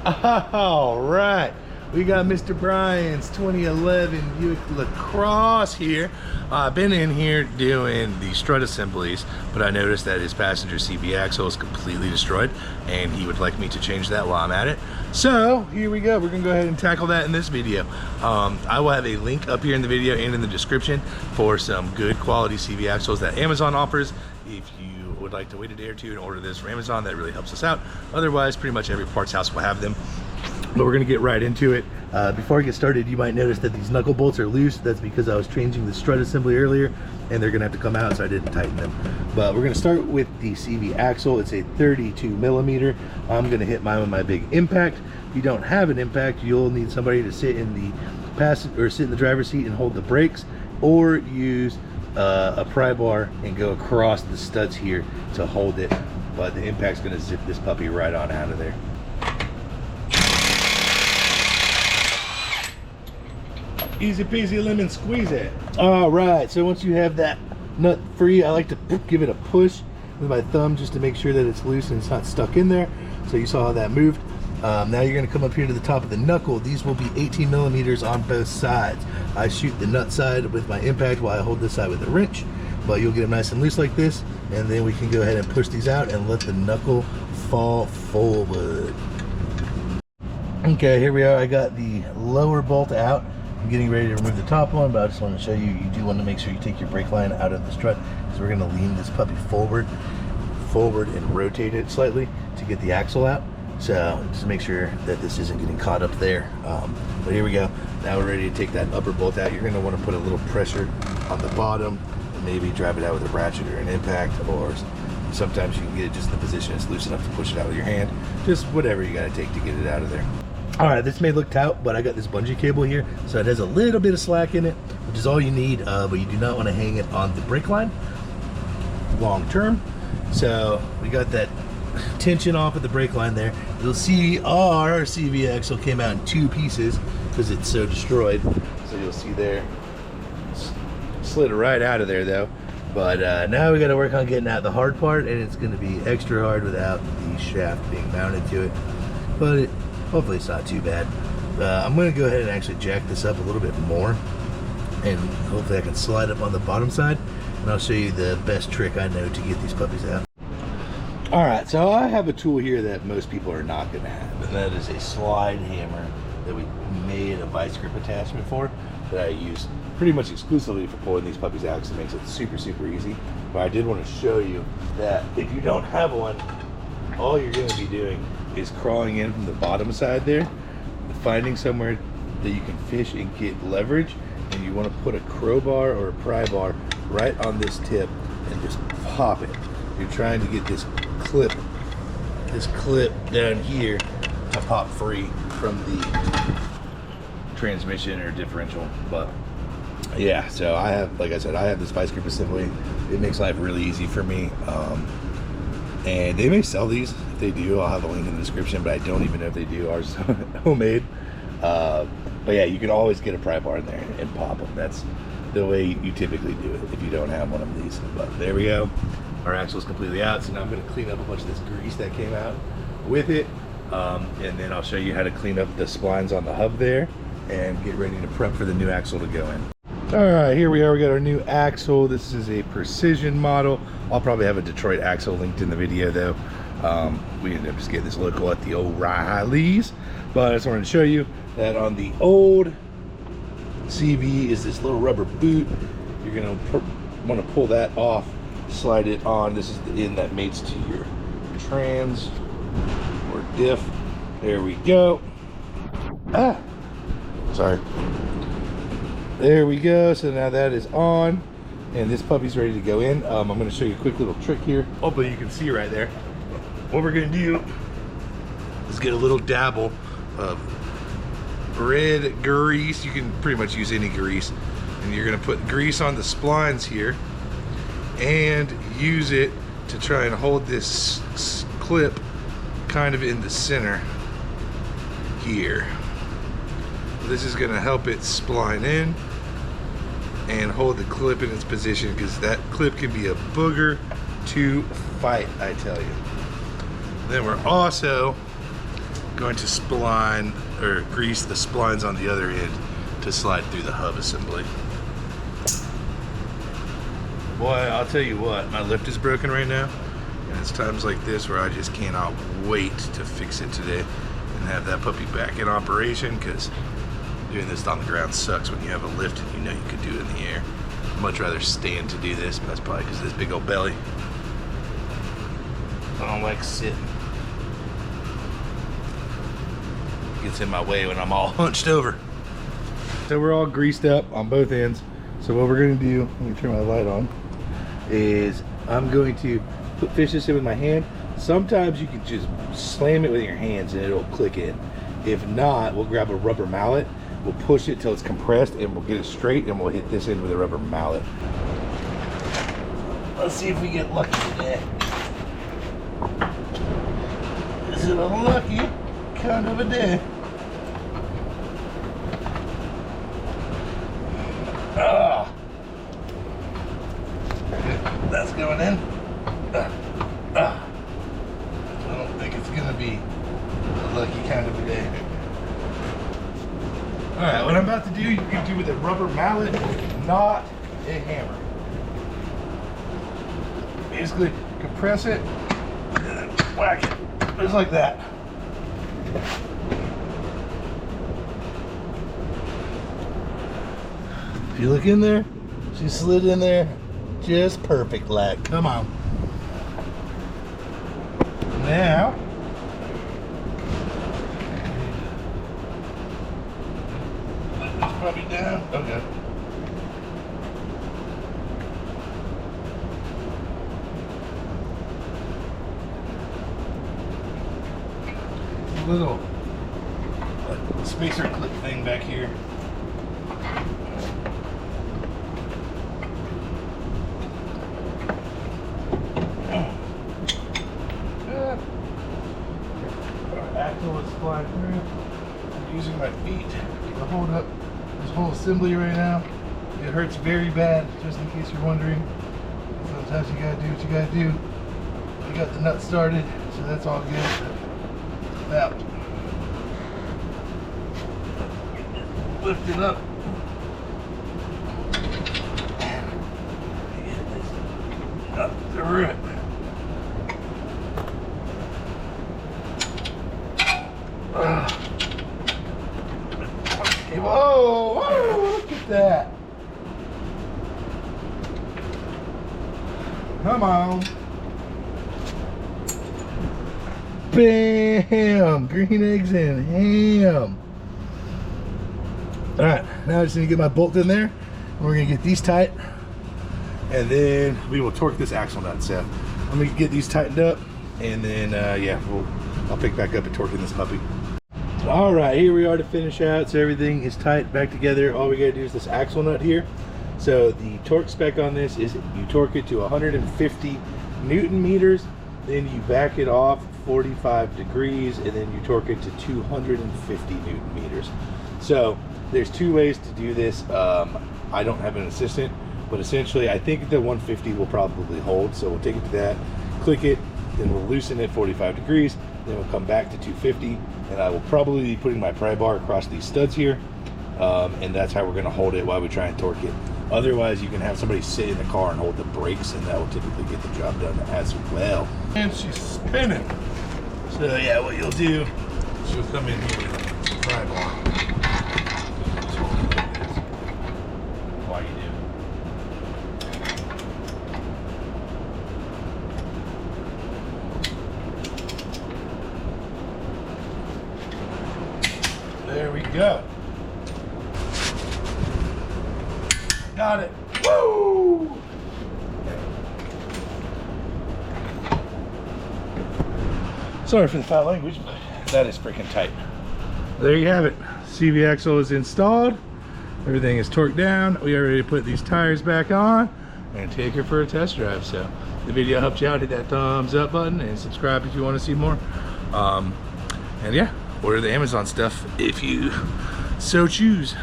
All right, we got Mr. Brian's 2011 Buick LaCrosse here. I've been in here doing the strut assemblies, but I noticed that his passenger CV axle is completely destroyed, and he would like me to change that while I'm at it. So here we go. We're gonna go ahead and tackle that in this video. I will have a link up here in the video and in the description for some good quality CV axles that Amazon offers. If you would like to wait a day or two and order this from Amazon, that really helps us out. Otherwise, pretty much every parts house will have them. But we're gonna get right into it. Before I get started, you might notice that these knuckle bolts are loose. That's because I was changing the strut assembly earlier, and they're gonna have to come out, so I didn't tighten them. But we're gonna start with the CV axle. It's a 32 millimeter. I'm gonna hit mine with my big impact. If you don't have an impact, you'll need somebody to sit in the sit in the driver's seat and hold the brakes, or use a pry bar and go across the studs here to hold it. But the impact's gonna zip this puppy right on out of there. Easy peasy lemon squeeze it. All right, so once you have that nut free, I like to give it a push with my thumb just to make sure that it's loose and it's not stuck in there. So you saw how that moved. Now you're gonna come up here to the top of the knuckle. These will be 18 millimeters on both sides. I shoot the nut side with my impact while I hold this side with a wrench, but you'll get them nice and loose like this, and then we can go ahead and push these out and let the knuckle fall forward. Okay, here we are. I got the lower bolt out. I'm getting ready to remove the top one, but I just want to show you, you do want to make sure you take your brake line out of the strut. So we're going to lean this puppy forward and rotate it slightly to get the axle out. So just make sure that this isn't getting caught up there. But here we go. Now we're ready to take that upper bolt out. You're going to want to put a little pressure on the bottom and maybe drive it out with a ratchet or an impact, or sometimes you can get it just in the position it's loose enough to push it out with your hand. Just whatever you got to take to get it out of there. All right, this may look taut, but I got this bungee cable here, so it has a little bit of slack in it, which is all you need, but you do not want to hang it on the brake line long term. So we got that tension off of the brake line there. You'll see our CV axle came out in two pieces because it's so destroyed. So you'll see there, slid right out of there though. But now we got to work on getting out the hard part, and it's going to be extra hard without the shaft being mounted to it. But hopefully it's not too bad. I'm going to go ahead and actually jack this up a little bit more, and hopefully I can slide up on the bottom side, and I'll show you the best trick I know to get these puppies out. Alright, so I have a tool here that most people are not going to have, and that is a slide hammer that we made a vice grip attachment for, that I use pretty much exclusively for pulling these puppies out because it makes it super, super easy. But I did want to show you that if you don't have one, all you're going to be doing is crawling in from the bottom side there, finding somewhere that you can fish and get leverage, and you want to put a crowbar or a pry bar right on this tip and just pop it. You're trying to get this clip down here to pop free from the transmission or differential. But yeah, so I have, like I said, I have this vice grip assembly. It makes life really easy for me. And they may sell these. If they do, I'll have a link in the description, but I don't even know if they do. Ours is homemade. But yeah, you can always get a pry bar in there and pop them. That's the way you typically do it if you don't have one of these. But there we go. Our axle is completely out, so now I'm going to clean up a bunch of this grease that came out with it. And then I'll show you how to clean up the splines on the hub there and get ready to prep for the new axle to go in. All right, here we are. We got our new axle. This is a precision model. I'll probably have a Detroit axle linked in the video though. We ended up just getting this local at the old Riley's, but I just wanted to show you that on the old CV is this little rubber boot. You're gonna want to pull that off, slide it on. This is the end that mates to your trans or diff. There we go. Sorry. There we go. So now that is on, and this puppy's ready to go in. I'm going to show you a quick little trick here. Hopefully you can see right there. What we're going to do is get a little dabble of red grease. You can pretty much use any grease, and you're going to put grease on the splines here and use it to try and hold this clip kind of in the center here. This is going to help it spline in and hold the clip in its position, because that clip can be a booger to fight, I tell you. Then we're also going to spline or grease the splines on the other end to slide through the hub assembly. Boy, I'll tell you what, my lift is broken right now, and it's times like this where I just cannot wait to fix it today and have that puppy back in operation, because doing this on the ground sucks when you have a lift and you know you could do it in the air. I'd much rather stand to do this, but that's probably because of this big old belly. I don't like sitting. It gets in my way when I'm all hunched over. So we're all greased up on both ends. So what we're gonna do, let me turn my light on, is I'm going to fish this in with my hand. Sometimes you can just slam it with your hands and it'll click in. If not, we'll grab a rubber mallet, we'll push it till it's compressed, and we'll get it straight, and we'll hit this end with a rubber mallet. Let's see if we get lucky today. Is it a lucky kind of a day? Ah, that's going in. I don't think it's gonna be a lucky kind of a day. All right, what I'm about to do, you can do with a rubber mallet, not a hammer. Basically, compress it and then whack it, just like that. If you look in there, she slid in there just perfect, lad. Come on. Now, let this puppy down. Okay. A little spacer clip thing back here. Axle is flying through. I'm using my feet to hold up this whole assembly right now. It hurts very bad, just in case you're wondering. Sometimes you gotta do what you gotta do. I got the nut started, so that's all good. Now, lift it up. Get this up through it. Whoa, whoa, look at that. Come on. Bam! Green eggs and ham. Alright, now I just need to get my bolt in there. We're going to get these tight, and then we will torque this axle nut. So I'm going to get these tightened up, and then yeah, I'll pick back up and torque in this puppy. All right, here we are to finish out. So everything is tight back together. All we got to do is this axle nut here. So the torque spec on this is you torque it to 150 Newton meters, then you back it off 45 degrees, and then you torque it to 250 Newton meters. So there's two ways to do this. I don't have an assistant, but essentially I think the 150 will probably hold. So we'll take it to that, click it, then we'll loosen it 45 degrees, then we'll come back to 250, and I will probably be putting my pry bar across these studs here, and that's how we're going to hold it while we try and torque it. Otherwise, you can have somebody sit in the car and hold the brakes, and that will typically get the job done as well. And she's spinning. So yeah, what you'll do, she'll come in here with the pry bar. So we'll do this while you do. There we go. Got it. Woo! Sorry for the foul language, but that is freaking tight. There you have it. CV axle is installed. Everything is torqued down. We are ready to put these tires back on and take her for a test drive. So if the video helped you out, hit that thumbs up button and subscribe if you want to see more. And yeah, order the Amazon stuff if you so choose.